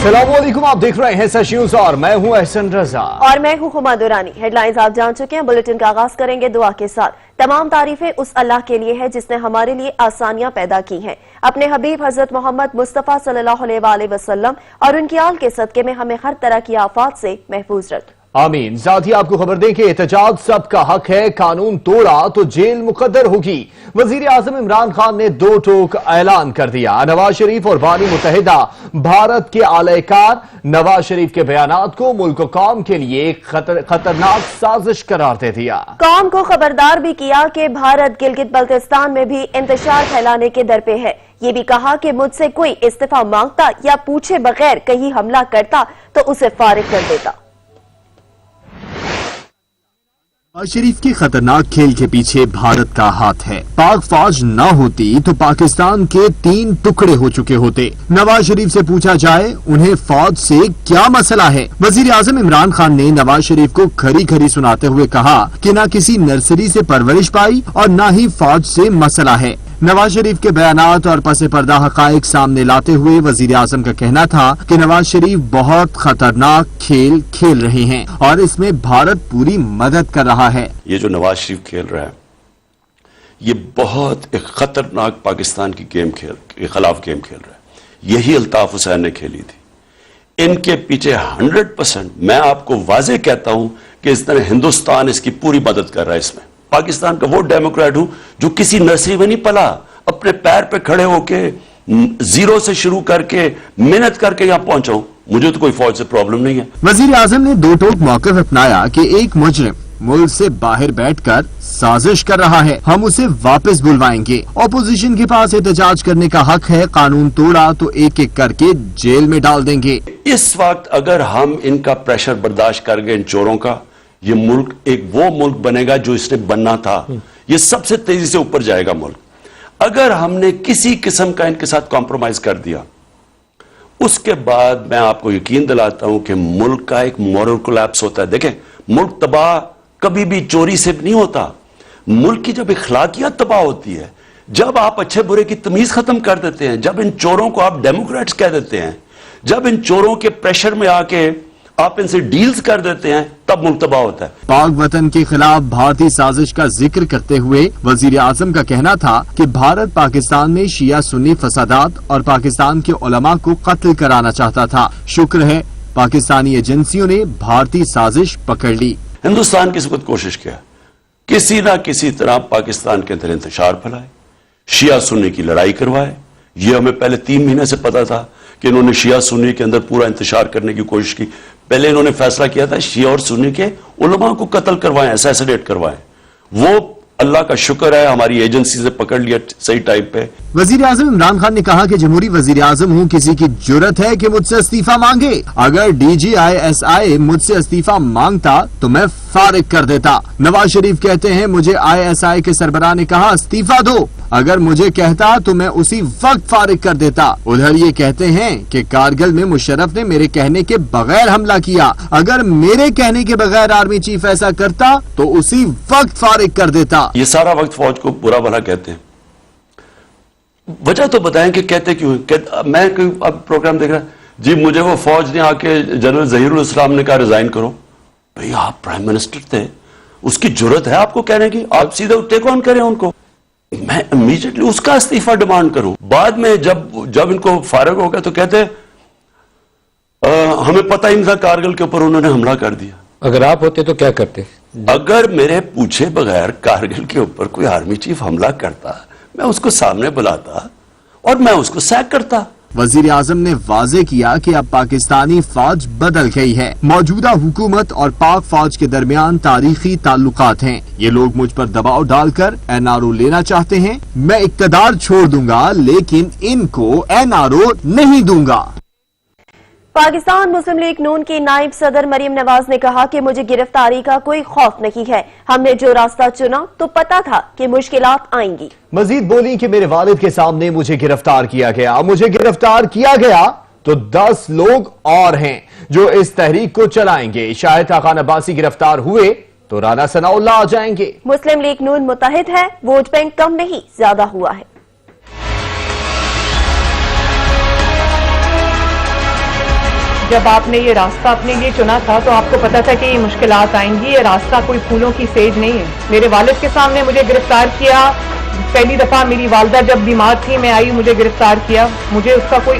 अस्सलाम वालेकुम, आप देख रहे हैं सच न्यूज और मैं हूं एहसन रजा और मैं हूं हुमा दुरानी। हेडलाइंस आप जान चुके हैं। बुलेटिन का आगाज करेंगे दुआ के साथ। तमाम तारीफें उस अल्लाह के लिए है जिसने हमारे लिए आसानियां पैदा की हैं। अपने हबीब हजरत मोहम्मद मुस्तफा सल्लल्लाहु अलैहि वसल्लम और उनकी आल के सदके में हमें हर तरह की आफात से महफूज रख। आमीन। साथ ही आपको खबर दें कि एहतजाज सबका हक है, कानून तोड़ा तो जेल मुकद्दर होगी। वजीर आजम इमरान खान ने दो टोक ऐलान कर दिया। नवाज शरीफ और बानी मुत्तहिदा भारत के आलयकार नवाज शरीफ के बयानात को मुल्क और कौम के लिए खतरनाक साजिश करार दे दिया। कौम को खबरदार भी किया कि भारत गिलगित बल्तिस्तान में भी इंतशार फैलाने के दर पे है। ये भी कहा कि मुझसे कोई इस्तीफा मांगता या पूछे बगैर कहीं हमला करता तो उसे फारिग कर देता। नवाज शरीफ के खतरनाक खेल के पीछे भारत का हाथ है। पाक फौज न होती तो पाकिस्तान के 3 टुकड़े हो चुके होते। नवाज शरीफ से पूछा जाए उन्हें फौज से क्या मसला है। वजीर आजम इमरान खान ने नवाज शरीफ को खरी खरी सुनाते हुए कहा कि न किसी नर्सरी से परवरिश पाई और न ही फौज से मसला है। नवाज शरीफ के बयानात और पसे पर्दा हकाइक सामने लाते हुए वजीर आजम का कहना था कि नवाज शरीफ बहुत खतरनाक खेल खेल रहे हैं और इसमें भारत पूरी मदद कर रहा है। ये जो नवाज शरीफ खेल रहा है ये बहुत एक खतरनाक पाकिस्तान की गेम के खिलाफ गेम खेल रहा है। यही अल्ताफ हुसैन ने खेली थी। इनके पीछे 100% मैं आपको वाजे कहता हूं कि इस तरह हिंदुस्तान इसकी पूरी मदद कर रहा है। इसमें पाकिस्तान का वो डेमोक्रेट हूं जो किसी नर्सरी में नहीं पला, अपने पैर पे खड़े होके जीरो से शुरू करके मेहनत करके यहां पहुंचा हूं। मुझे तो कोई फौज से प्रॉब्लम नहीं है। वजीर आजम ने दो टोक मौक़िफ़ अपनाया कि एक मुजरिम मुल्क से बाहर बैठकर साजिश कर रहा है, हम उसे वापस बुलवाएंगे। ऑपोजिशन के पास एहतजाज करने का हक है, कानून तोड़ा तो एक एक करके जेल में डाल देंगे। इस वक्त अगर हम इनका प्रेशर बर्दाश्त कर गए इन चोरों का, ये मुल्क एक वो मुल्क बनेगा जो इसने बनना था। ये सबसे तेजी से ऊपर जाएगा मुल्क। अगर हमने किसी किस्म का इनके साथ कॉम्प्रोमाइज कर दिया उसके बाद मैं आपको यकीन दिलाता हूं कि मुल्क का एक मॉरल कोलैप्स होता है। देखें, मुल्क तबाह कभी भी चोरी से नहीं होता। मुल्क की जब इखलाकियत तबाह होती है, जब आप अच्छे बुरे की तमीज खत्म कर देते हैं, जब इन चोरों को आप डेमोक्रेट्स कह देते हैं, जब इन चोरों के प्रेशर में आके आप इनसे डील्स कर देते हैं, तब मुल्क तबाह होता है। पाक वतन के खिलाफ भारतीय साजिश का जिक्र करते हुए वजीर आजम का कहना था कि भारत पाकिस्तान में शिया सुन्नी फसादात और पाकिस्तान के उलमा को कत्ल कराना चाहता था। शुक्र है पाकिस्तानी एजेंसियों ने भारतीय साजिश पकड़ ली। हिंदुस्तान की इस वक्त कोशिश किया किसी ना किसी तरह पाकिस्तान के अंदर इंतशार फैलाए, शिया सुन्नी की लड़ाई करवाए। ये हमें पहले 3 महीने से पता था कि इन्होंने शिया सुन्नी के अंदर पूरा इंतशार करने की कोशिश की। पहले इन्होंने फैसला किया था शिया और सुन्नी के उलमा को कत्ल करवाएं, असैसिनेट करवाएं। वो अल्लाह का शुक्र है हमारी एजेंसी से पकड़ लिया सही टाइप पे। वजीर आजम इमरान खान ने कहा कि जमहूरी वजीर आजम हूँ, किसी की जुर्रत है कि मुझसे इस्तीफा मांगे। अगर DGISI मुझसे इस्तीफा मांगता तो मैं फारिग कर देता। नवाज शरीफ कहते हैं मुझे ISI के सरबराह ने कहा इस्तीफा दो, अगर मुझे कहता तो मैं उसी वक्त फारिग कर देता। उधर ये कहते हैं कि कारगिल में मुशर्रफ ने मेरे कहने के बगैर हमला किया, अगर मेरे कहने के बगैर आर्मी चीफ ऐसा करता तो उसी वक्त फारिग कर देता। ये सारा वक्त फौज को बुरा भला कहते हैं। वजह तो बताएं कि कहते क्यों। मैं अब प्रोग्राम देख रहा जी, मुझे वो फौज ने आके जनरल जहीरुल इस्लाम ने कहा रिजाइन करो। भाई आप प्राइम मिनिस्टर थे, उसकी जरूरत है आपको कहने की? आप सीधे टेक ऑन करें उनको। मैं इमीडिएटली उसका इस्तीफा डिमांड करूं। बाद में जब इनको फारिग हो गया तो कहते हमें पता ही नहीं था कारगिल के ऊपर उन्होंने हमला कर दिया। अगर आप होते तो क्या करते? अगर मेरे पूछे बगैर कारगिल के ऊपर कोई आर्मी चीफ हमला करता, मैं उसको सामने बुलाता और मैं उसको सैक करता। वजीर आजम ने वाजे किया कि अब पाकिस्तानी फौज बदल गई है। मौजूदा हुकूमत और पाक फौज के दरमियान तारीखी ताल्लुकात हैं। ये लोग मुझ पर दबाव डालकर NRO लेना चाहते हैं। मैं इक्तदार छोड़ दूंगा लेकिन इनको NRO नहीं दूंगा। पाकिस्तान मुस्लिम लीग नून की नायब सदर मरीम नवाज ने कहा कि मुझे गिरफ्तारी का कोई खौफ नहीं है। हमने जो रास्ता चुना तो पता था कि मुश्किलात आएंगी। मजीद बोली कि मेरे वालिद के सामने मुझे गिरफ्तार किया गया। मुझे गिरफ्तार किया गया तो 10 लोग और हैं जो इस तहरीक को चलाएंगे। शाहिद खान अब्बासी गिरफ्तार हुए तो राना सनाउल्लाह आ जाएंगे। मुस्लिम लीग नून मुत्तहिद है, वोट बैंक कम नहीं ज्यादा हुआ है। जब आपने ये रास्ता अपने लिए चुना था तो आपको पता था कि ये मुश्किलात आएंगी, ये रास्ता कोई फूलों की सेज नहीं है। मेरे वालिद के सामने मुझे गिरफ्तार किया, पहली दफा मेरी वालदा जब बीमार थी मैं आई, मुझे गिरफ्तार किया। मुझे उसका कोई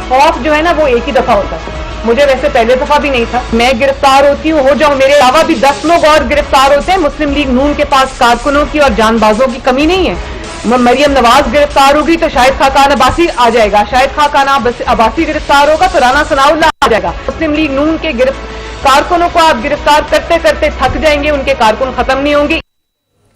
खौफ जो है ना वो एक ही दफा होता है, मुझे वैसे पहले दफा भी नहीं था। मैं गिरफ्तार होती हूँ, हो जाऊँ, मेरे अलावा भी 10 लोग और गिरफ्तार होते हैं। मुस्लिम लीग नून के पास कारकुनों की और जानबाजों की कमी नहीं है। मरियम नवाज गिरफ्तार होगी तो शाहिद खाकान अब्बासी आ जाएगा, शाहिद खाकान अब्बासी गिरफ्तार होगा तो राना सनाउल्लाह आ जाएगा। मुस्लिम लीग नून के कारकुनों को आप गिरफ्तार करते करते थक जाएंगे, उनके कारकुन खत्म नहीं होंगे।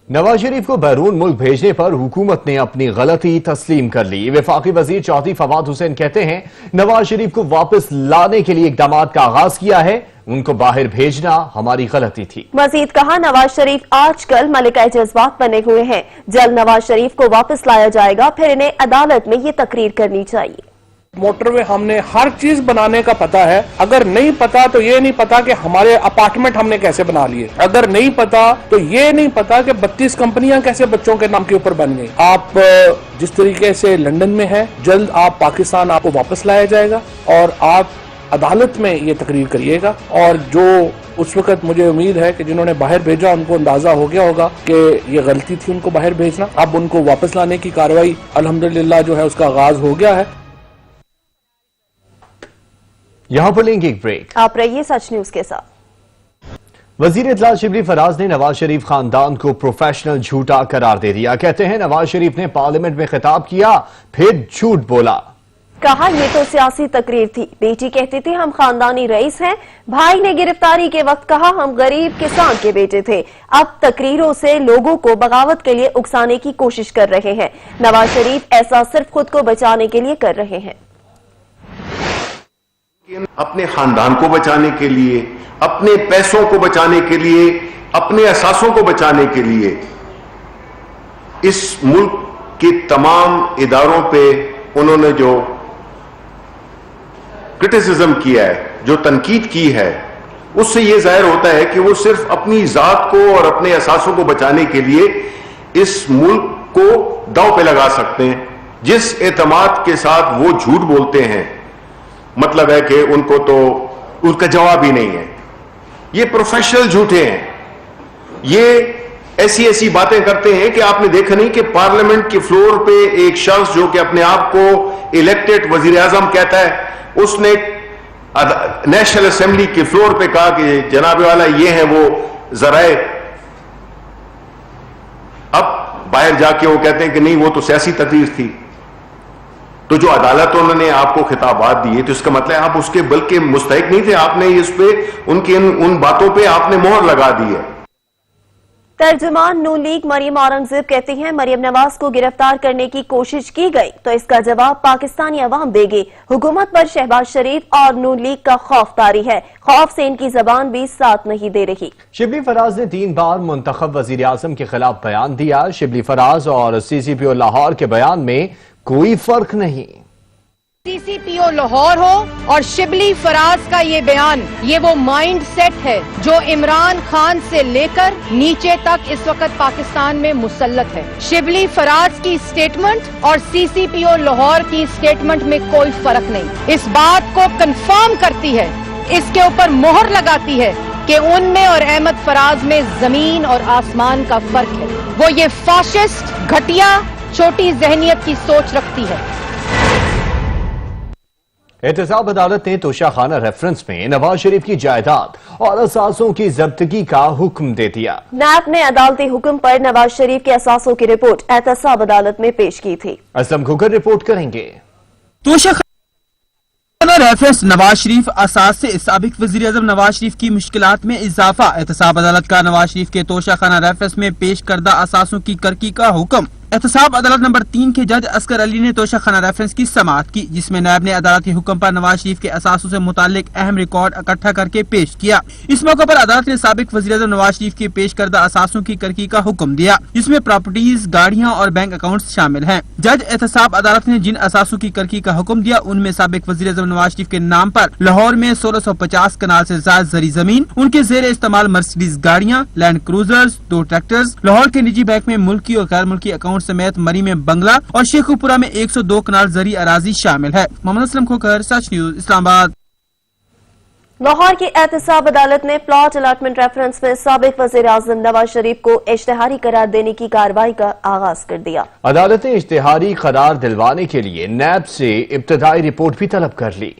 नवाज शरीफ को बैरून मुल्क भेजने पर हुकूमत ने अपनी गलती तस्लीम कर ली। वफाकी वजीर चौधरी फवाद हुसैन कहते हैं नवाज शरीफ को वापस लाने के लिए इकदामात का आगाज किया है, उनको बाहर भेजना हमारी गलती थी। मजीद कहा नवाज शरीफ आजकल मलिका जज्बात बने हुए हैं, जल्द नवाज शरीफ को वापस लाया जाएगा, फिर इन्हें अदालत में ये तकरीर करनी चाहिए। मोटरवे हमने हर चीज बनाने का पता है, अगर नहीं पता तो ये नहीं पता कि हमारे अपार्टमेंट हमने कैसे बना लिए, अगर नहीं पता तो ये नहीं पता कि 32 कंपनियां कैसे बच्चों के नाम के ऊपर बन गई। आप जिस तरीके से लंदन में है, जल्द आप पाकिस्तान आपको वापस लाया जाएगा और आप अदालत में ये तकरीर करिएगा। और जो उस वक्त मुझे उम्मीद है कि जिन्होंने बाहर भेजा उनको अंदाजा हो गया होगा कि ये गलती थी उनको बाहर भेजना। अब उनको वापस लाने की कार्रवाई अल्हम्दुलिल्लाह जो है उसका आगाज हो गया है। यहां पर लेंगे एक ब्रेक, आप रहिए सच न्यूज के साथ। वजीर इत्तला शिबली फराज ने नवाज शरीफ खानदान को प्रोफेशनल झूठा करार दे दिया। कहते हैं नवाज शरीफ ने पार्लियामेंट में खिताब किया फिर झूठ बोला। कहा ये तो सियासी तकरीर थी, बेटी कहती थी हम खानदानी रईस हैं, भाई ने गिरफ्तारी के वक्त कहा हम गरीब किसान के बेटे थे। अब तकरीरों से लोगों को बगावत के लिए उकसाने की कोशिश कर रहे हैं। नवाज शरीफ ऐसा सिर्फ खुद को बचाने के लिए कर रहे हैं। अपने खानदान को बचाने के लिए, अपने पैसों को बचाने के लिए, अपने असासों को बचाने के लिए इस मुल्क के तमाम इदारों पे उन्होंने जो क्रिटिसिज्म किया है, जो तनकीद की है, उससे यह जाहिर होता है कि वो सिर्फ अपनी जात को और अपने असासों को बचाने के लिए इस मुल्क को दांव पे लगा सकते हैं। जिस एतमाद के साथ वो झूठ बोलते हैं, मतलब है कि उनको तो उसका जवाब ही नहीं है। ये प्रोफेशनल झूठे हैं, ये ऐसी ऐसी बातें करते हैं कि आपने देखा नहीं कि पार्लियामेंट के फ्लोर पे एक शख्स जो कि अपने आप को इलेक्टेड वजीर आजम कहता है, उसने नेशनल असेंबली के फ्लोर पे कहा कि जनाब वाला ये है वो जराए। अब बाहर जाके वो कहते हैं कि नहीं वो तो सियासी तकरीर थी। तो जो अदालत उन्होंने आपको खिताबात दिए तो इसका मतलब आप उसके बल्कि मुस्तहिक नहीं थे, आपने इस पे उनकी उन बातों पे आपने मोहर लगा दी है। तर्जुमान नून लीग मरियम औरंगजेब कहती हैं मरियम नवाज को गिरफ्तार करने की कोशिश की गई तो इसका जवाब पाकिस्तानी अवाम देगी। हुकूमत पर शहबाज शरीफ और नून लीग का खौफ तारी है, खौफ से इनकी जबान भी साथ नहीं दे रही। शिबली फराज ने 3 बार मुंतखब वजीर आजम के खिलाफ बयान दिया। शिबली फराज और CCPO लाहौर के बयान में कोई फर्क नहीं। CCPO लाहौर हो और शिबली फराज का ये बयान, ये वो माइंड सेट है जो इमरान खान से लेकर नीचे तक इस वक्त पाकिस्तान में मुसल्लत है। शिबली फराज की स्टेटमेंट और CCPO लाहौर की स्टेटमेंट में कोई फर्क नहीं। इस बात को कंफर्म करती है, इसके ऊपर मोहर लगाती है कि उनमें और अहमद फराज में जमीन और आसमान का फर्क है। वो ये फाशिस्ट, घटिया, छोटी जहनियत की सोच रखती है। एहतसाब अदालत ने तोशाखाना रेफरेंस में नवाज शरीफ की जायदाद और असासों की जब्तगी का हुक्म दे दिया। नैब ने अदालती हुक्म पर नवाज शरीफ के असासों की रिपोर्ट एहतसाब अदालत में पेश की थी। असलम खुकर रिपोर्ट करेंगे। तोशाखाना रेफरेंस नवाज शरीफ असास से साबिक वजीर आजम नवाज शरीफ की मुश्किलात में इजाफा। एहतसाब अदालत का नवाज शरीफ के तोशाखाना रेफरेंस में पेश करदा असासों की करकी का हुक्म। एहतसाब अदालत नंबर 3 के जज अस्कर अली ने तोशाखाना रेफरेंस की समाअत की, जिसमें नैब ने अदालती हुक्म पर नवाज शरीफ के असासों से मुतालिक अहम रिकॉर्ड इकट्ठा करके पेश किया। इस मौके पर अदालत ने साबिक वज़ीर आज़म नवाज शरीफ के पेश करदा असासों की करकी का हुक्म दिया, जिसमें प्रॉपर्टीज, गाड़ियां और बैंक अकाउंट्स शामिल हैं। जज एहतसाब अदालत ने जिन असासों की करकी का हुक्म दिया उनमें साबिक वज़ीर आज़म नवाज शरीफ के नाम पर लाहौर में 1650 कनाल से ज्यादा जरी जमीन, उनके जेर इस्तेमाल मर्सिडीज गाड़ियां, लैंड क्रूजर्स, 2 ट्रैक्टर्स, लाहौर के निजी बैंक में मुल्की और गैर मुल्की अकाउंट समेत मरी में बंगला और शेखुपुरा में 102 कनाल जरी अराजी शामिल है। मोहम्मद असलम खोकर, सच न्यूज, इस्लामाबाद। लाहौर की एहतसाब अदालत ने प्लॉट अलाटमेंट रेफरेंस में साबिक वज़ीर आज़म नवाज शरीफ को इश्तिहारी करार देने की कार्रवाई का आगाज कर दिया। अदालत ने इश्तिहारी करार दिलवाने के लिए नैब से इब्तदाई रिपोर्ट भी तलब कर ली।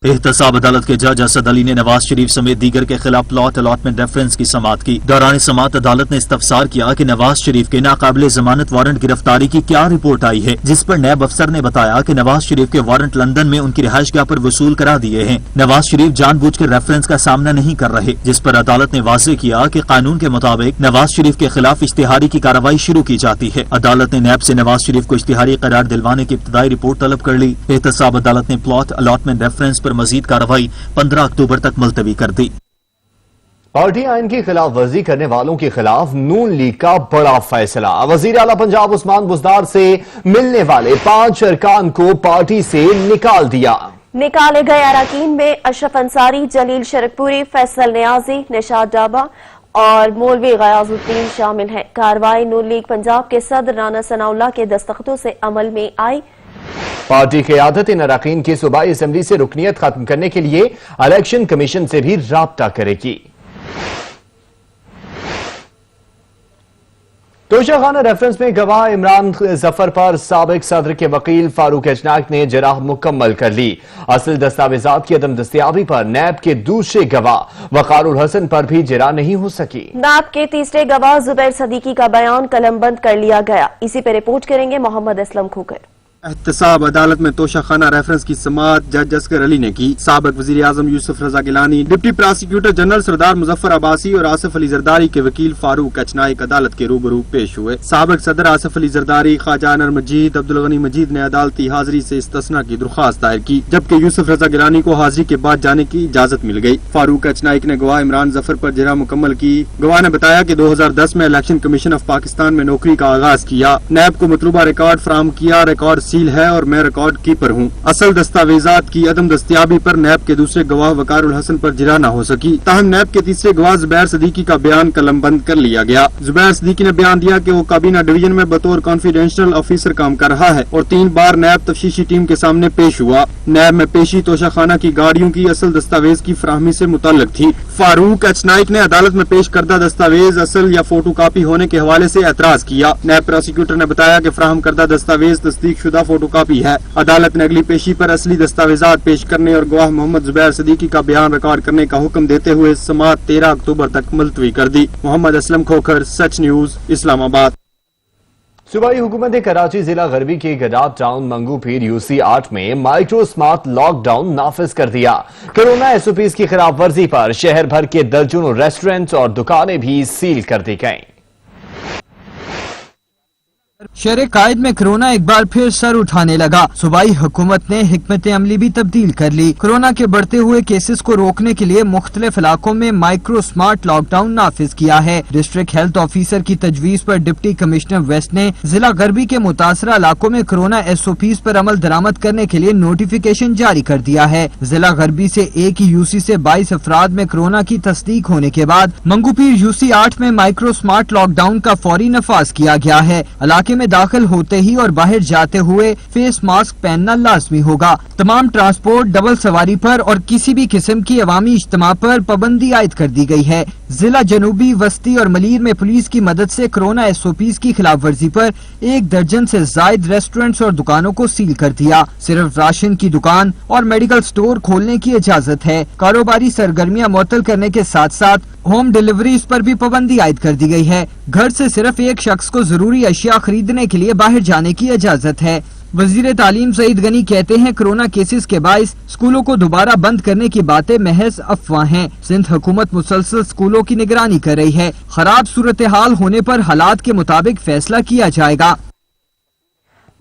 एहतसाब अदालत के जज असद अली ने नवाज शरीफ समेत दीगर के खिलाफ प्लॉट अलॉटमेंट रेफरेंस की समाअत की। दौरान समाअत अदालत ने इस्तफसार किया कि नवाज शरीफ के नाकाबिले जमानत वारंट गिरफ्तारी की क्या रिपोर्ट आई है, जिस पर नैब अफसर ने बताया कि नवाज शरीफ के वारंट लंदन में उनकी रिहाइशगाह पर वसूल करा दिए हैं। नवाज शरीफ जानबूझकर रेफरेंस का सामना नहीं कर रहे, जिस पर अदालत ने वाज़ेह किया कि कानून के मुताबिक नवाज शरीफ के खिलाफ इश्तिहारी की कार्रवाई शुरू की जाती है। अदालत ने नैब से नवाज शरीफ को इश्तिहारी करार दिलवाने की इब्तदाई रिपोर्ट तलब कर ली। एहतसाब अदालत ने प्लॉट अलॉटमेंट रेफरेंस पर मजीद कार्रवाई 15 अक्टूबर तक मुलतवी कर दी। पार्टी आइन की खिलाफ वर्जी करने वालों के खिलाफ नून लीग का बड़ा फैसला। वजीर आला पंजाब उस्मान बुज़दार से मिलने वाले 5 अरकान को पार्टी से निकाल दिया। निकाले गए अरकान में अशरफ अंसारी, जलील शरकपुरी, फैसल नियाजी, निशाद डाबा और मौलवी गयाजुद्दीन शामिल हैं। कार्रवाई नून लीग पंजाब के सदर राना सनाउल्लाह के दस्तखतों से अमल में आई। पार्टी क़यादत इन अरकान की सूबाई असेंबली से रुकनियत खत्म करने के लिए इलेक्शन कमीशन से भी राब्ता करेगी। तोशाखाना रेफरेंस में गवाह इमरान जफर पर साबिक सदर के वकील फारूक एचनाक ने जराह मुकम्मल कर ली। असल दस्तावेजात की अदम दस्तियाबी पर नैब के दूसरे गवाह वकारुल हसन पर भी जरा नहीं हो सकी। नैब के तीसरे गवाह जुबैर सदीकी का बयान कलमबंद कर लिया गया। इसी पर रिपोर्ट करेंगे मोहम्मद असलम खोकर। एहतसाब अदालत में तोशाखाना रेफरेंस की समाअत जज असगर अली ने की। साबिक वज़ीर आज़म यूसुफ रजा गिलानी, डिप्टी प्रोसिक्यूटर जनरल सरदार मुजफ्फर अब्बासी और आसिफ अली जरदारी के वकील फारूक एचनाक अदालत के रूबरू पेश हुए। साबिक सदर आसिफ अली जरदारी, ख्वाजा अनवर मजीद, अब्दुल गनी मजीद ने अदालती हाजिरी से इस्तिस्ना की दरख्वास्त दायर की, जबकि यूसुफ रजा गिलानी को हाजिरी के बाद जाने की इजाजत मिल गई। फारूक एचनाक ने गवाह इमरान जफर पर जरा मुकम्मल की। गवाह ने बताया कि 2010 में इलेक्शन कमीशन ऑफ पाकिस्तान में नौकरी का आगाज किया। नैब को मतलूबा रिकॉर्ड फराहम किया, रिकॉर्ड सील है और मैं रिकॉर्ड कीपर हूँ। असल दस्तावेजात की अदम दस्तियाबी पर नैब के दूसरे गवाह वकारुल हसन पर जिरा न हो सकी। ताहम नैब के तीसरे गवाह जुबैर सदीकी का बयान कलमबंद कर लिया गया। जुबैर सदीकी ने बयान दिया कि वो काबीना डिवीजन में बतौर कॉन्फिडेंशियल ऑफिसर काम कर रहा है और 3 बार नैब तफ्तीशी टीम के सामने पेश हुआ। नैब में पेशी तोशाखाना की गाड़ियों की असल दस्तावेज की फराहमी से मुताल्लिक थी। फारूक एचनाक ने अदालत में पेश करदा दस्तावेज असल या फोटो कापी होने के हवाले से एतराज किया। नैब प्रोसिक्यूटर ने बताया कि फराहम करदा दस्तावेज तस्दीक शुदा फोटो कापी है। अदालत ने अगली पेशी पर असली दस्तावेजात पेश करने और गवाह मोहम्मद जुबैर सदीकी का बयान रिकॉर्ड करने का हुक्म देते हुए समाअत 13 अक्टूबर तक मुलतवी कर दी। मोहम्मद असलम खोखर, सच न्यूज, इस्लामाबाद। सूबाई हुकूमत कराची जिला गरबी के गडाब टाउन मंगू पीर यूसी 8 में माइक्रो स्मार्ट लॉकडाउन नाफिज कर दिया। कोरोना एसओपीज की खिलाफ वर्जी पर शहर भर के दर्जनों रेस्टोरेंट और दुकानें भी सील कर दी गईं। शहर कायद में कोरोना एक बार फिर सर उठाने लगा। सूबाई हुकूमत ने हिकमत अमली भी तब्दील कर ली। कोरोना के बढ़ते हुए केसेस को रोकने के लिए मुख्तलिफ इलाकों में माइक्रो स्मार्ट लॉकडाउन नाफिज किया है। डिस्ट्रिक्ट हेल्थ ऑफिसर की तजवीज पर डिप्टी कमिश्नर वेस्ट ने जिला गरबी के मुतासरा इलाकों में कोरोना एसओपीज पर अमल दरामद करने के लिए नोटिफिकेशन जारी कर दिया है। जिला गरबी से एक ही यूसी से 22 अफराद में कोरोना की तस्दीक होने के बाद मंगूपीर यूसी 8 में माइक्रो स्मार्ट लॉकडाउन का फौरी नफाज किया गया है। इलाके में दाखिल होते ही और बाहर जाते हुए फेस मास्क पहनना लाजमी होगा। तमाम ट्रांसपोर्ट, डबल सवारी पर और किसी भी किस्म की अवामी इज्तिमा पर पाबंदी आयद कर दी गई है। जिला जनूबी, वस्ती और मलीर में पुलिस की मदद से कोरोना एसओपीज की खिलाफ वर्जी पर 1 दर्जन से जायद रेस्टोरेंट्स और दुकानों को सील कर दिया। सिर्फ राशन की दुकान और मेडिकल स्टोर खोलने की इजाजत है। कारोबारी सरगर्मियां मुअत्तल करने के साथ साथ होम डिलीवरीज पर भी पाबंदी आयद कर दी गई है। घर से सिर्फ एक शख्स को जरूरी अशिया खरीदने के लिए बाहर जाने की इजाजत है। वजीर तालीम सईद गनी कहते हैं कोरोना केसेस के बाइस स्कूलों को दोबारा बंद करने की बातें महज अफवाह हैं। सिंध हुकूमत मुसलसल स्कूलों की निगरानी कर रही है। खराब सूरत हाल होने पर हालात के मुताबिक फैसला किया जाएगा।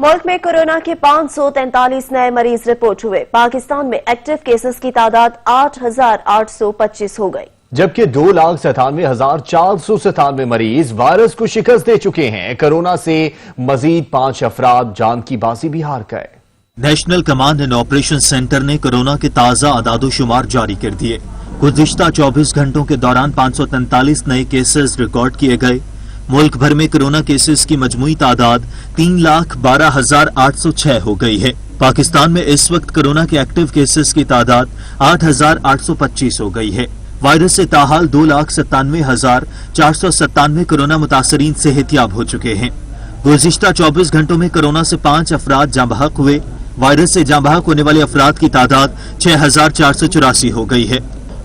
मुल्क में कोरोना के 543 नए मरीज रिपोर्ट हुए। पाकिस्तान में एक्टिव केसेस की तादाद 8,825 हो गई, जबकि 2,97,497 मरीज वायरस को शिकस्त दे चुके हैं। कोरोना से मजीद 5 अफराद जान की बाजी भी हार गए। National command and operation centre ने कोरोना के ताज़ा आदादोशुमार जारी कर दिए। गुज़िश्ता 24 घंटों के दौरान 543 नए केसेस रिकॉर्ड किए गए। मुल्क भर में कोरोना केसेस की मजमूई तादाद 3,12,806 हो गई है। पाकिस्तान में इस वक्त कोरोना के एक्टिव केसेस की तादाद 8,825 हो गई है। वायरस से ताहाल 2,97,497 कोरोना मुतासरीन सेहतियाब हो चुके हैं। गुज़िश्ता 24 घंटों में कोरोना से 5 अफराद जाँ बहक हुए। वायरस से जाँ बहक होने वाले अफराद की तादाद 6,484 हो गई है।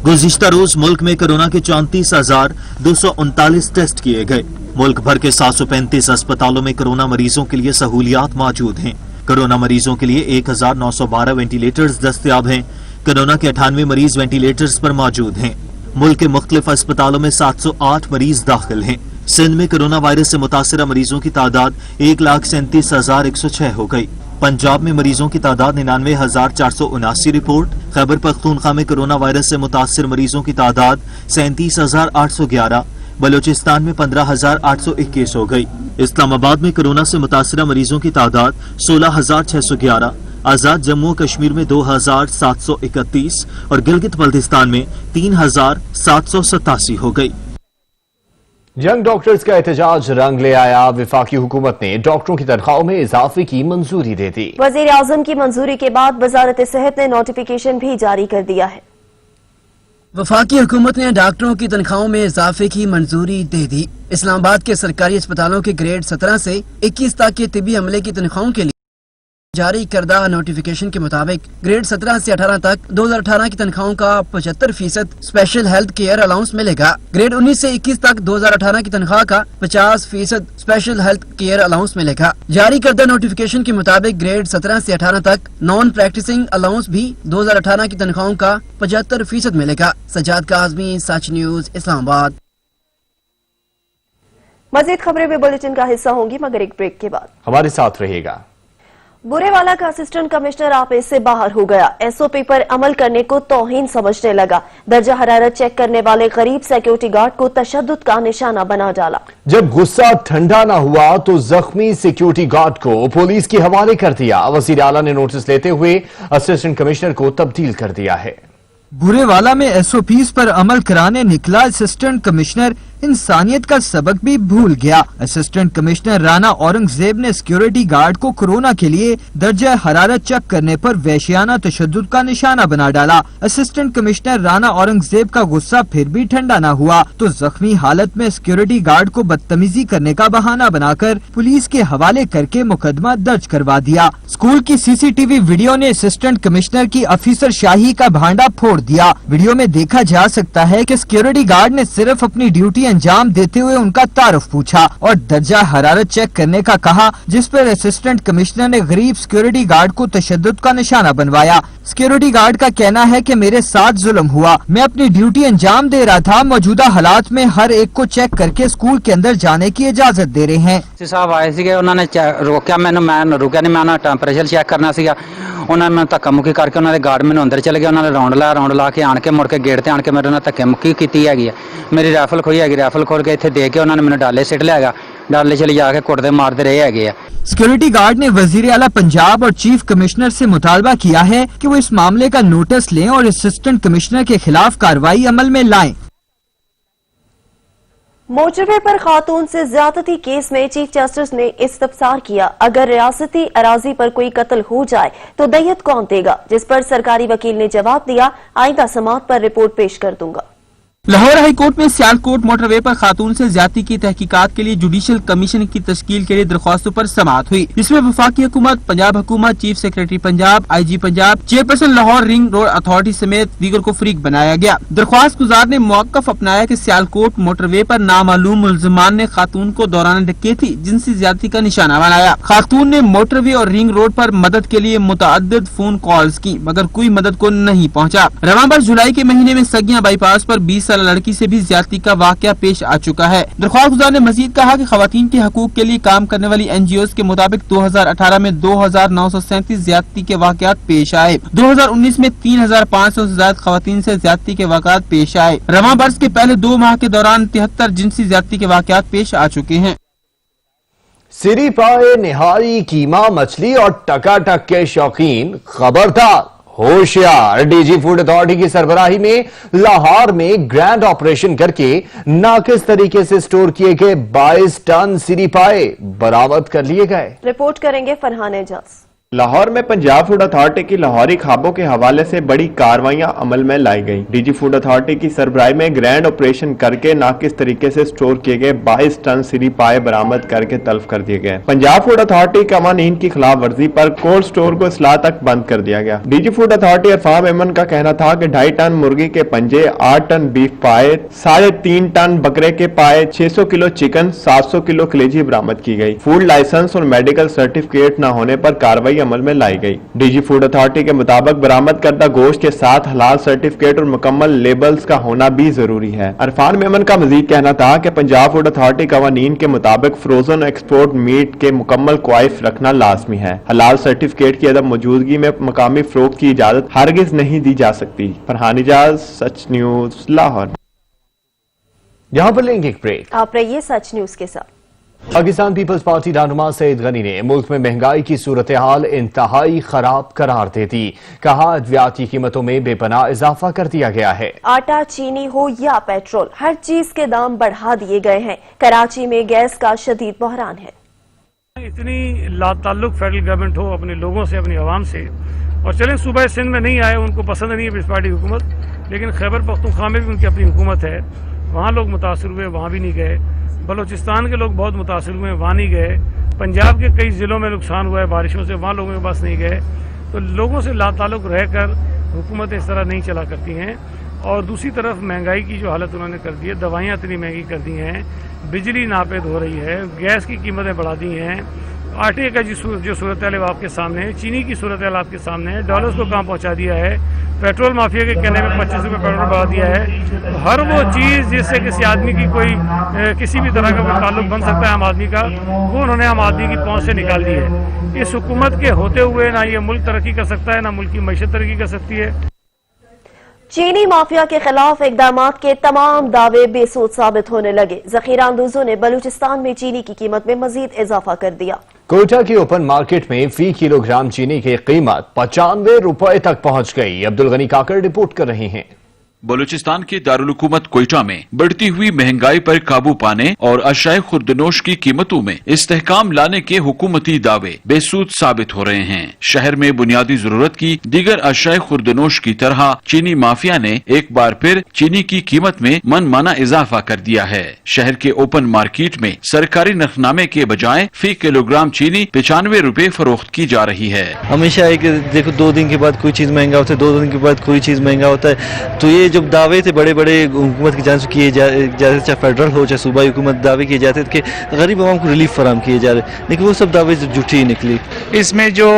गुज़िश्ता रोज मुल्क में कोरोना के 34,239 टेस्ट किए गए। मुल्क भर के 735 अस्पतालों में कोरोना मरीजों के लिए सहूलियात मौजूद हैं। कोरोना मरीजों के लिए 1,912 वेंटिलेटर्स दस्तयाब हैं। कोरोना के 98 मरीज वेंटिलेटर्स पर मौजूद हैं। मुल्क के मुख्तलिफ अस्पतालों में 708 मरीज दाखिल हैं। सिंध में कोरोना वायरस से मुतासरा मरीजों की तादाद 1,37,106 हो गई। पंजाब में मरीजों की तादाद 99,479 रिपोर्ट। खैबर पख्तूनख्वा में कोरोना वायरस से मुतासर मरीजों की तादाद 37,811। बलूचिस्तान में 15,821 हो गई। इस्लामाबाद में कोरोना से मुतासरा मरीजों की तादाद 16,611। आजाद जम्मू कश्मीर में 2,731 और गिलगित बल्तिस्तान में 3,787 हो गई। यंग डॉक्टर्स का एहतजाज रंग ले आया। वफाकी हुकूमत ने डॉक्टरों की तनख्वाहों में इजाफे की मंजूरी दे दी। वजीर आजम की मंजूरी के बाद वजारत सेहत ने नोटिफिकेशन भी जारी कर दिया है। वफाकी हुकूमत ने डॉक्टरों की तनख्वाहों में इजाफे की मंजूरी दे दी। इस्लामाबाद के सरकारी अस्पतालों के ग्रेड 17 से 21 तक के तिबी अमले की तनख्वाहों के लिए जारी करदा नोटिफिकेशन के मुताबिक ग्रेड 17 से 18 तक 2018 की तनख्वाहों का 75% स्पेशल हेल्थ केयर अलाउंस मिलेगा। ग्रेड 19 से 21 तक 2018 की तनख्वाह का 50% स्पेशल हेल्थ केयर अलाउंस मिलेगा। जारी करदा नोटिफिकेशन के मुताबिक ग्रेड 17 से 18 तक नॉन प्रैक्टिसिंग अलाउंस भी 2018 की तनख्वाहों का 75% मिलेगा। सजाद काज़मी, सच न्यूज, इस्लामाबाद। मजीद खबरें भी बुलेटिन का हिस्सा होंगी मगर एक ब्रेक के बाद। हमारे साथ रहिएगा। बुरेवाला का असिस्टेंट कमिश्नर ऑफिस से बाहर हो गया। एसओपी पर अमल करने को तौहीन समझने लगा। दर्जा हरारत चेक करने वाले गरीब सिक्योरिटी गार्ड को तशद्दुद का निशाना बना डाला। जब गुस्सा ठंडा न हुआ तो जख्मी सिक्योरिटी गार्ड को पुलिस के हवाले कर दिया। वजीर आला ने नोटिस लेते हुए असिस्टेंट कमिश्नर को तब्दील कर दिया है। बुरेवाला में एसओपीज पर अमल कराने निकला असिस्टेंट कमिश्नर इंसानियत का सबक भी भूल गया। असिस्टेंट कमिश्नर राना औरंगजेब ने सिक्योरिटी गार्ड को कोरोना के लिए दर्जा हरारत चेक करने पर वहशियाना तशद्दुद का निशाना बना डाला। असिस्टेंट कमिश्नर राना औरंगजेब का गुस्सा फिर भी ठंडा न हुआ तो जख्मी हालत में सिक्योरिटी गार्ड को बदतमीजी करने का बहाना बनाकर पुलिस के हवाले करके मुकदमा दर्ज करवा दिया। स्कूल की सीसीटीवी वीडियो ने असिस्टेंट कमिश्नर की अफीसर शाही का भांडा फोड़ दिया। वीडियो में देखा जा सकता है कि सिक्योरिटी गार्ड ने सिर्फ अपनी ड्यूटी अंजाम देते हुए उनका तारुफ पूछा और दर्जा हरारत चेक करने का कहा, जिस पर असिस्टेंट कमिश्नर ने गरीब सिक्योरिटी गार्ड को तशद्दुद का निशाना बनवाया। सिक्योरिटी गार्ड का कहना है कि मेरे साथ जुल्म हुआ, मैं अपनी ड्यूटी अंजाम दे रहा था। मौजूदा हालात में हर एक को चेक करके स्कूल के अंदर जाने की इजाजत दे रहे हैं। साहब आए थे, उन्होंने रोकया, मैं रुकया नहीं, मैं टेंपरेचर चेक करना सीगा। उन्होंने मैं धक्का मुक्की करके उन्होंने गार्ड मैंने अंदर चले गए। उन्होंने राउंड ला के आन के मुड़ के गेट ते आन के मेरे उन्होंने धक्के मुक्की की है। मेरी राइफल खोई है, राइफल खोल के इतने दे के उन्होंने मैंने डाले सिट लिया। डाले चले जाके कुटते मारते रहे है। सिक्योरिटी गार्ड ने वजीर आला पंजाब और चीफ कमिश्नर से मुतालबा किया है कि वो इस मामले का नोटिस लें और असिस्टेंट कमिश्नर के खिलाफ कार्रवाई अमल में लाएं। मोटरवे पर खातून से ज्यादती केस में चीफ जस्टिस ने इस्तफसार किया। अगर रियासती अराजी पर कोई कत्ल हो जाए तो दय्यत कौन देगा, जिस पर सरकारी वकील ने जवाब दिया, आइंदा समाअत पर रिपोर्ट पेश कर दूंगा। लाहौर हाई कोर्ट में सियालकोट मोटरवे पर खातून से ज्यादती की तहकीकात के लिए जुडिशल कमीशन की तश्कील के लिए दरख्वास्तों पर समाअत हुई। इसमें वफाकी हुकूमत, पंजाब हुकूमत, chief secretary Punjab, IG Punjab, chairperson Lahore ring road authority समेत दीगर को फरीक बनाया गया। दरख्वास्त गुजार ने मौकफ अपनाया कि सियालकोट मोटरवे पर नामालूम मुल्ज़िमान ने खातून को दौरान डकैती जिनसी ज्यादती का निशाना बनाया। खातून ने मोटरवे और रिंग रोड पर मदद के लिए मुतअद्दिद फोन कॉल्स की मगर कोई मदद को नहीं पहुँचा। रवां जुलाई के महीने में सगिया बाईपास पर 20 लड़की से भी ज्यादती का वाकया पेश आ चुका है। दरख्वास्त गुजार ने मजीद कहा कि खवातीन के हकूक के लिए काम करने वाली NGOs के मुताबिक 2018 में 2937 ज्यादती के वाकयात पेश आए। 2019 में 3500 से ज्यादा खवातीन से ज्यादती के वाकयात पेश आए। रवां बरस के पहले 2 माह के दौरान 73 जिनसी ज्यादती के वाकयात पेश आ चुके हैं। सिरी पाए निहारी, कीमा मछली और टकाटक के शौकीन खबरदार, होशियार। डीजी फूड अथॉरिटी की सरबराही में लाहौर में ग्रैंड ऑपरेशन करके नाकिस तरीके से स्टोर किए गए 22 टन सिरी पाए बरामद कर लिए गए। रिपोर्ट करेंगे फरहान एजाज। लाहौर में पंजाब फूड अथॉरिटी की लाहौरी खाबों के हवाले से बड़ी कार्रवाइयां अमल में लाई गई। डीजी फूड अथॉरिटी की सरबराही में ग्रैंड ऑपरेशन करके नाकिस तरीके से स्टोर किए गए 22 टन सिरी पाए बरामद करके तल्फ कर दिए गए। पंजाब फूड अथॉरिटी कवानीन की खिलाफ वर्जी पर कोल्ड स्टोर को इस्लाह तक बंद कर दिया गया। डीजी फूड अथॉरिटी इरफान एमन का कहना था कि 2.5 टन मुर्गी के पंजे, 8 टन बीफ पाए, 3.5 टन बकरे के पाए, 600 किलो चिकन, 700 किलो कलेजी बरामद की गई। फूड लाइसेंस और मेडिकल सर्टिफिकेट न होने पर कार्रवाई अमल में लाई गई। डीजी फूड अथॉरिटी के मुताबिक बरामद करदा गोश्त के साथ हलाल सर्टिफिकेट और मुकम्मल लेबल्स का होना भी जरूरी है। इरफान मेमन का मजीद कहना था कि पंजाब फूड अथॉरिटी कवानीन के मुताबिक फ्रोजन एक्सपोर्ट मीट के मुकम्मल क्वाइफ रखना लाजमी है। हलाल सर्टिफिकेट की अदम मौजूदगी में मकामी फरोख्त की इजाजत हरगिज नहीं दी जा सकती। फरहान इजाज, सच न्यूज, लाहौर। यहाँ पर लेंगे एक ब्रेक। आप रहिए सच न्यूज के साथ। पाकिस्तान पीपल्स पार्टी रहनुमा सईद गनी ने मुल्क में महंगाई की सूरत हाल इंतहाई खराब करार दे दी। कहा, अद्वियाती कीमतों में बेपनाह इजाफा कर दिया गया है। आटा, चीनी हो या पेट्रोल, हर चीज के दाम बढ़ा दिए गए हैं। कराची में गैस का शदीद बहरान है। इतनी लाताल्लुक फेडरल गवर्नमेंट हो अपने लोगों से, अपनी आवाम से, और चलें सूबा सिंध में नहीं आए, उनको पसंद नहीं है पीपल्स पार्टी हुकूमत, लेकिन खैबर पख्तूनख्वा में भी उनकी अपनी हुकूमत है, वहाँ लोग मुतासर हुए, वहाँ भी नहीं गए। बलूचिस्तान के लोग बहुत मुतासर हुए, वहाँ नहीं गए। पंजाब के कई ज़िलों में नुकसान हुआ है बारिशों से, वहाँ लोगों के पास नहीं गए। तो लोगों से लाताल्लुक रहकर हुकूमतें इस तरह नहीं चला करती हैं। और दूसरी तरफ महंगाई की जो हालत उन्होंने कर दी है, दवाइयाँ इतनी महंगी कर दी हैं, बिजली नापेद हो रही है, गैस की कीमतें बढ़ा दी हैं, आटे का जो सूरत हाल आपके सामने है, चीनी की सूरत हाल आपके सामने है, डॉलर्स को कहाँ पहुँचा दिया है, पेट्रोल माफिया के कहने में 25 रुपये पेट्रोल बढ़ा दिया है। तो हर वो चीज़ जिससे किसी आदमी की कोई किसी भी तरह का कोई ताल्लुक बन सकता है आम आदमी का, वो उन्होंने आम आदमी की पहुँच से निकाल दी है। इस हुकूमत के होते हुए ना ये मुल्क तरक्की कर सकता है, ना मुल्क की मईशत तरक्की कर सकती है। चीनी माफिया के खिलाफ इकदामात के तमाम दावे बेसूद साबित होने लगे। जखीरा अंदोजों ने बलूचिस्तान में चीनी की कीमत में मजीद इजाफा कर दिया। कोयटा की ओपन मार्केट में फी किलोग्राम चीनी की कीमत 95 रुपए तक पहुंच गई। अब्दुल गनी काकड़ रिपोर्ट कर रहे हैं। बलूचिस्तान के दारुल हुकूमत कोयटा में बढ़ती हुई महंगाई पर काबू पाने और अशाए खुर्दनोश की कीमतों में इस्तेहकाम लाने के हुकूमती दावे बेसूद साबित हो रहे हैं। शहर में बुनियादी जरूरत की दीगर अशाए खुर्दनोश की तरह चीनी माफिया ने एक बार फिर चीनी की कीमत में मनमाना इजाफा कर दिया है। शहर के ओपन मार्केट में सरकारी नरखनामे के बजाय फी किलोग्राम चीनी 95 रुपए फरोख्त की जा रही है। हमेशा एक देखो 2 दिन के बाद कोई चीज महंगा होता है, 2 दिन के बाद कोई चीज महंगा होता है। तो ये जब दावे थे बड़े बड़े हुकूमत की जान से किए जाते, चाहे फेडरल हो चाहे सूबाई हुकूमत, दावे किए जाते थे कि गरीब आवाम को रिलीफ फराम किए जा रहे, लेकिन वो सब दावे झूठी निकली। इसमें जो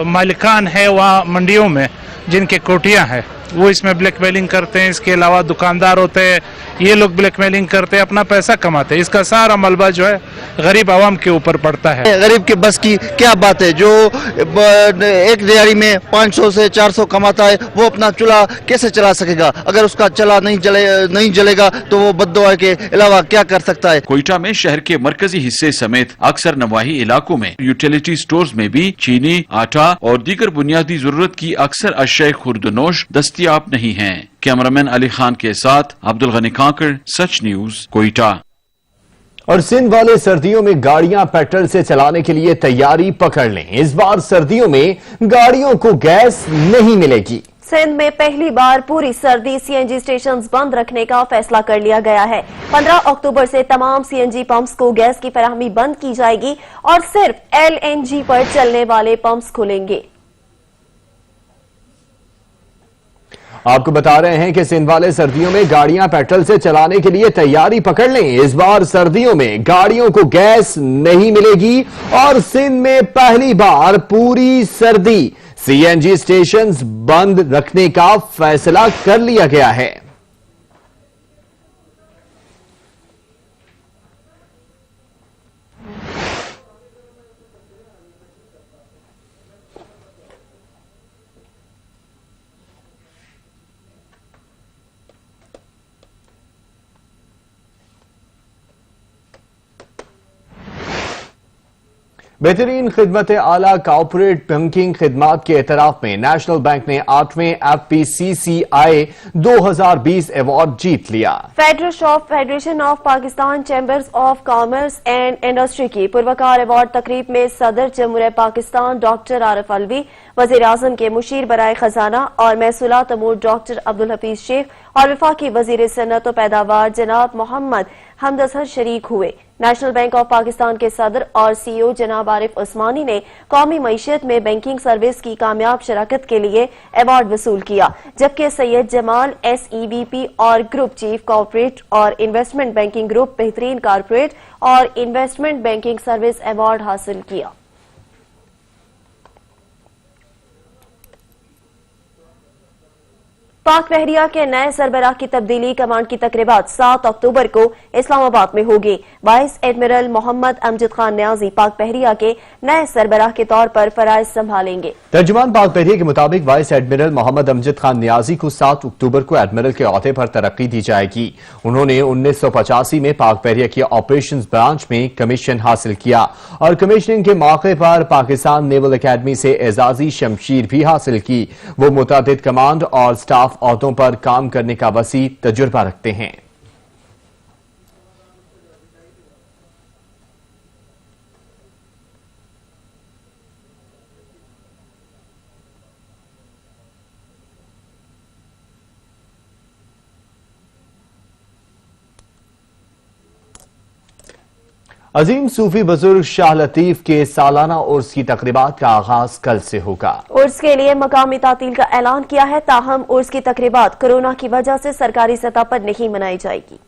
मालिकान है वहाँ मंडियों में जिनके कोटियाँ हैं वो इसमें ब्लैकमेलिंग करते हैं। इसके अलावा दुकानदार होते हैं, ये लोग ब्लैकमेलिंग करते हैं, अपना पैसा कमाते हैं। इसका सारा मलबा जो है गरीब आवाम के ऊपर पड़ता है। गरीब के बस की क्या बात है, जो एक दिहाड़ी में 500 से 400 कमाता है वो अपना चूल्हा कैसे चला सकेगा? अगर उसका चला नहीं जलेगा तो वो बद्दुआ के अलावा क्या कर सकता है? कोयटा में शहर के मरकजी हिस्से समेत अक्सर नवाही इलाकों में यूटिलिटी स्टोर्स में भी चीनी, आटा और दीगर बुनियादी जरूरत की अक्सर अशय खुर्दनोश दस्तयाब नहीं हैं। कैमरामैन अली खान के साथ अब्दुल गनी काकड़, सच न्यूज, कोयटा। और सिंध वाले सर्दियों में गाड़ियां पेट्रोल से चलाने के लिए तैयारी पकड़ लें। इस बार सर्दियों में गाड़ियों को गैस नहीं मिलेगी। सिंध में पहली बार पूरी सर्दी सीएनजी स्टेशंस बंद रखने का फैसला कर लिया गया है। 15 अक्टूबर से तमाम सीएनजी पंप्स को गैस की फराहमी बंद की जाएगी और सिर्फ एलएनजी पर चलने वाले पंप्स खुलेंगे। आपको बता रहे हैं कि सिंध वाले सर्दियों में गाड़ियां पेट्रोल से चलाने के लिए तैयारी पकड़ लें। इस बार सर्दियों में गाड़ियों को गैस नहीं मिलेगी और सिंध में पहली बार पूरी सर्दी सीएनजी स्टेशंस बंद रखने का फैसला कर लिया गया है। बेहतरीन खिदमत आला कॉर्पोरेट बैंकिंग खिदमात के एतराफ में नेशनल बैंक ने 8वें FPCCI 2020 अवार्ड जीत लिया। Federation of Pakistan chambers of commerce and industry की पुरवकार अवार्ड तकरीब में सदर जमहूरियत पाकिस्तान डॉक्टर आरिफ अलवी, वजीर आजम के मुशीर बराए खजाना और महसूलात अमूर डॉक्टर अब्दुल हफीज शेख और वफाकी वजीर सन्नत व पैदावार जनाब मोहम्मद हमद असहर शरीक हुए। नेशनल बैंक ऑफ पाकिस्तान के सदर और CEO जनाब आरिफ उस्मानी ने कौमी मईशत में बैंकिंग सर्विस की कामयाब शराकत के लिए अवार्ड वसूल किया, जबकि सैयद जमाल SEVP और ग्रुप चीफ कॉर्पोरेट और इन्वेस्टमेंट बैंकिंग ग्रुप बेहतरीन कॉर्पोरेट और इन्वेस्टमेंट बैंकिंग सर्विस अवार्ड हासिल किया। पाक बहरिया के नए सरबराह की तब्दीली कमांड की तकरीबात 7 अक्टूबर को इस्लामाबाद में होगी। वाइस एडमिरल मोहम्मद अमजद खान न्याजी पाक बहरिया के नए सरबराह के तौर पर फराइज संभालेंगे। तर्जुमान पाक बहरिया के मुताबिक वाइस एडमिरल मोहम्मद अमजद खान न्याजी को 7 अक्टूबर को एडमिरल के ओहदे पर तरक्की दी जाएगी। उन्होंने 1985 में पाक बहरिया की ऑपरेशंस ब्रांच में कमीशन हासिल किया और कमीशनिंग के मौके पर पाकिस्तान नेवल अकेडमी से एजाजी शमशीर भी हासिल की। वो मुतअद्दिद कमांड और स्टाफ ओहदों पर काम करने का वसी तजुर्बा रखते हैं। अजीम सूफी बुजुर्ग शाह लतीफ के सालाना उर्स की तकरीबात का आगाज कल से होगा। उर्स के लिए मकामी तातील का ऐलान किया है, ताहम उर्स की तकरीबात कोरोना की वजह से सरकारी सतह पर नहीं मनाई जाएगी।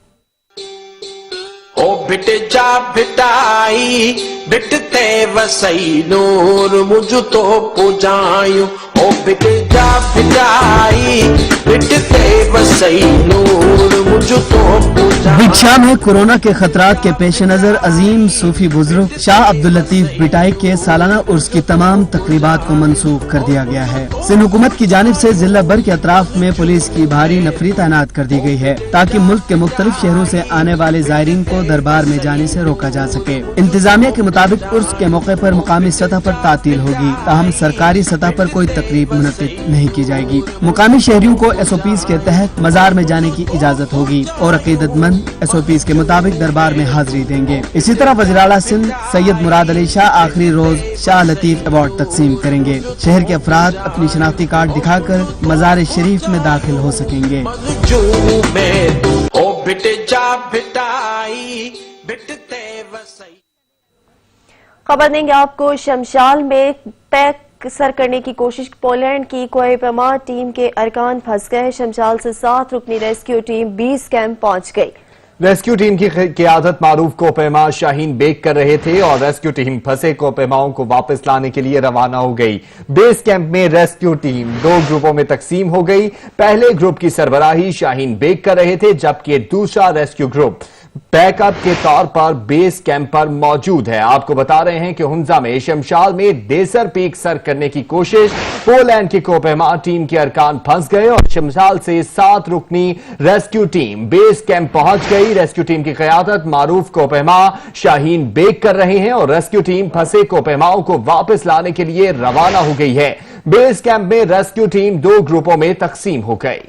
ओ बिट जा बिटाई बिटते वसई नूर मुझ तो पुजायूं। ओ बिट जा बिटाई बिटते वसई नूर मुझ तो पुजायूं। बिछा में कोरोना के खतरात के पेश नजर अजीम सूफी बुजुर्ग शाह अब्दुल लतीफ बिटाई के सालाना उर्स की तमाम तकरीबात को मंसूख कर दिया गया है। सिंध हुकूमत की जानिब से जिला भर के अतराफ में पुलिस की भारी नफरी तैनात कर दी गई है, ताकि मुल्क के मुख्तलिफ शहरों से आने वाले जायरीन को दरबार में जाने से रोका जा सके। इंतजामिया के मुताबिक उर्स के मौके पर मुकामी सतह पर तातील होगी, ताहम सरकारी सतह पर कोई तकरीब मुनक्किद नहीं की जाएगी। मुकामी शहरियों को SOPs के तहत मजार में जाने की इजाजत होगी और अकीदतमंद SOPs के मुताबिक दरबार में हाजिरी देंगे। इसी तरह वज़ीर-ए-आला सिंध सैयद मुराद अली शाह आखिरी रोज शाह लतीफ अवार्ड तकसीम करेंगे। शहर के अफराद अपनी शनाख्ती कार्ड दिखाकर मजार शरीफ में दाखिल हो सकेंगे। खबर देंगे आपको, शमशाल में पैक सर करने की कोशिश पोलैंड की कोपेमा टीम के अरकान फंस गए। शमशाल से 7 रुकनी रेस्क्यू टीम 20 कैंप पहुंच गई। रेस्क्यू टीम की क़ियादत मारूफ कोपेमा शाहीन बेग कर रहे थे और रेस्क्यू टीम फंसे कोपेमाओं को वापस लाने के लिए रवाना हो गई। बेस कैंप में रेस्क्यू टीम 2 ग्रुपों में तकसीम हो गई। पहले ग्रुप की सरबराही शाहीन बेग कर रहे थे, जबकि दूसरा रेस्क्यू ग्रुप बैकअप के तौर पर बेस कैंप पर मौजूद है। आपको बता रहे हैं कि हुंजा में शमशाल में देसर पीक सर करने की कोशिश, पोलैंड की कोपेमा टीम के अरकान फंस गए और शमशाल से 7 रुकनी रेस्क्यू टीम बेस कैंप पहुंच गई। रेस्क्यू टीम की क़यादत मारूफ कोपेमा शाहीन बेग कर रहे हैं और रेस्क्यू टीम फंसे कोपेमाओं को वापस लाने के लिए रवाना हो गई है। बेस कैंप में रेस्क्यू टीम 2 ग्रुपों में तकसीम हो गई।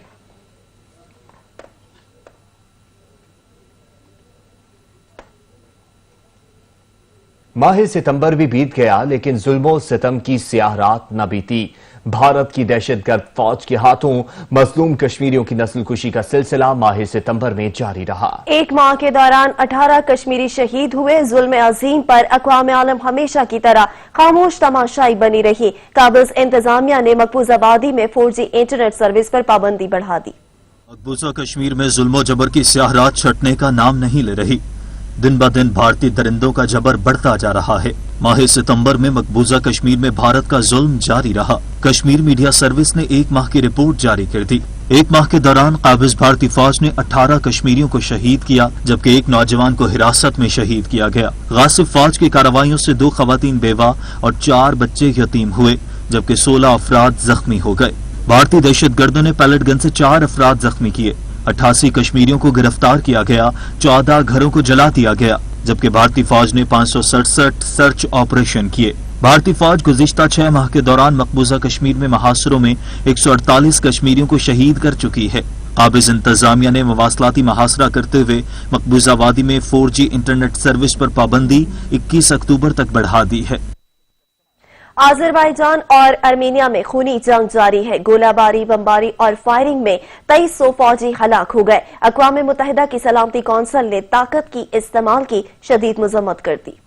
माह सितंबर भी बीत गया, लेकिन जुल्मो सितम की स्याह रात न बीती। भारत की दहशतगर्द फौज के हाथों मजलूम कश्मीरियों की नस्लकुशी का सिलसिला माह सितंबर में जारी रहा। एक माह के दौरान 18 कश्मीरी शहीद हुए। जुल्म अजीम पर अक़वाम आलम हमेशा की तरह खामोश तमाशाई बनी रही। काबिज इंतजामिया ने मकबूजा आबादी में 4G इंटरनेट सर्विस पर पाबंदी बढ़ा दी। मकबूजा कश्मीर में जुल्मो जबर की स्याह रात छटने का नाम नहीं ले रही। दिन ब दिन भारतीय दरिंदों का जबर बढ़ता जा रहा है। माह सितंबर में मकबूजा कश्मीर में भारत का जुल्म जारी रहा। कश्मीर मीडिया सर्विस ने 1 माह की रिपोर्ट जारी कर दी। 1 माह के दौरान काबिज भारतीय फौज ने 18 कश्मीरियों को शहीद किया, जबकि 1 नौजवान को हिरासत में शहीद किया गया। गासिब फौज की कार्रवाइयों से 2 खवातीन बेवा और 4 बच्चे यतीम हुए, जबकि 16 अफराद जख्मी हो गए। भारतीय दहशतगर्दों ने पैलेट गन से 4 अफराद जख्मी किए। 88 कश्मीरियों को गिरफ्तार किया गया, 14 घरों को जला दिया गया। जबकि भारतीय फौज ने 567 सर्च ऑपरेशन किए। भारतीय फौज गुज़िश्ता 6 माह के दौरान मकबूजा कश्मीर में महासरों में 148 कश्मीरियों को शहीद कर चुकी है। काबिज इंतजामिया ने मवासलाती महासरा करते हुए मकबूजा वादी में 4G इंटरनेट सर्विस पर पाबंदी 21 अक्टूबर तक बढ़ा दी है। आज़रबाईजान और आर्मीनिया में खूनी जंग जारी है। गोलाबारी, बमबारी और फायरिंग में 2300 फौजी हलाक हो गए। अक़वाम मुत्तहिदा की सलामती कौंसिल ने ताकत की इस्तेमाल की शदीद मज़म्मत कर दी।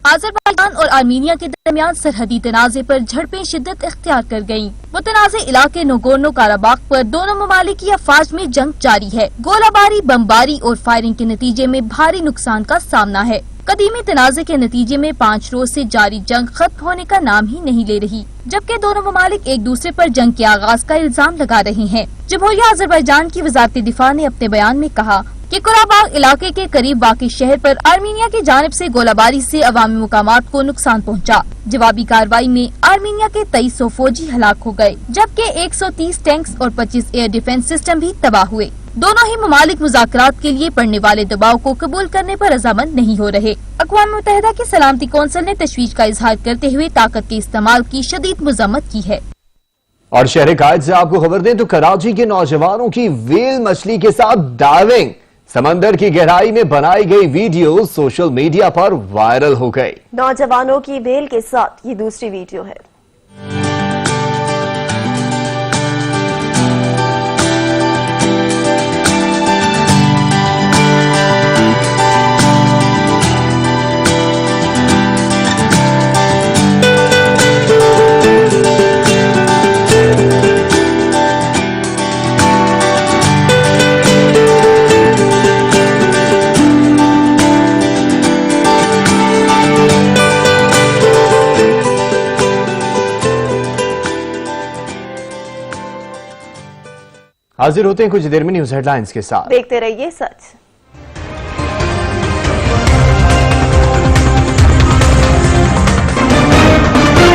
आज़रबाईजान और आर्मीनिया के दरमियान सरहदी तनाज़े पर झड़पें शिद्दत इख्तियार कर गयीं। मुतनाज़े इलाके नोगोर्नो काराबाग पर दोनों ममालिक की अफवाज में जंग जारी है। गोलाबारी, बमबारी और फायरिंग के नतीजे में भारी नुकसान का सामना है। कदीमी तनाज़े के नतीजे में 5 रोज से जारी जंग खत्म होने का नाम ही नहीं ले रही, जबकि दोनों ममालिक एक दूसरे पर जंग के आगाज का इल्जाम लगा रहे हैं। जमहूरिया आज़रबाईजान की वज़ारत दिफा ने अपने बयान में कहा कि कोराबाग इलाके के करीब वाक़ई शहर पर आर्मीनिया की जानिब से गोलाबारी से अवामी मुकामात को नुकसान पहुंचा। जवाबी कार्रवाई में आर्मीनिया के 2300 फौजी हलाक हो गए, जबकि 130 टैंक्स और 25 एयर डिफेंस सिस्टम भी तबाह हुए। दोनों ही ममालिक मुज़ाकरात के लिए पड़ने वाले दबाव को कबूल करने पर रज़ामंद नहीं हो रहे। अक़वाम मुत्तहिदा की सलामती कौंसिल ने तशवीश का इजहार करते हुए ताकत के इस्तेमाल की शदीद मज़म्मत की है। और शहर कायद से आपको खबर दें तो कराची के नौजवानों की व्हेल मछली के साथ डाइविंग, समंदर की गहराई में बनाई गई वीडियो सोशल मीडिया पर वायरल हो गई। नौजवानों की व्हेल के साथ ये दूसरी वीडियो है। हाजिर होते हैं कुछ देर में न्यूज हेडलाइंस के साथ। देखते रहिए सच।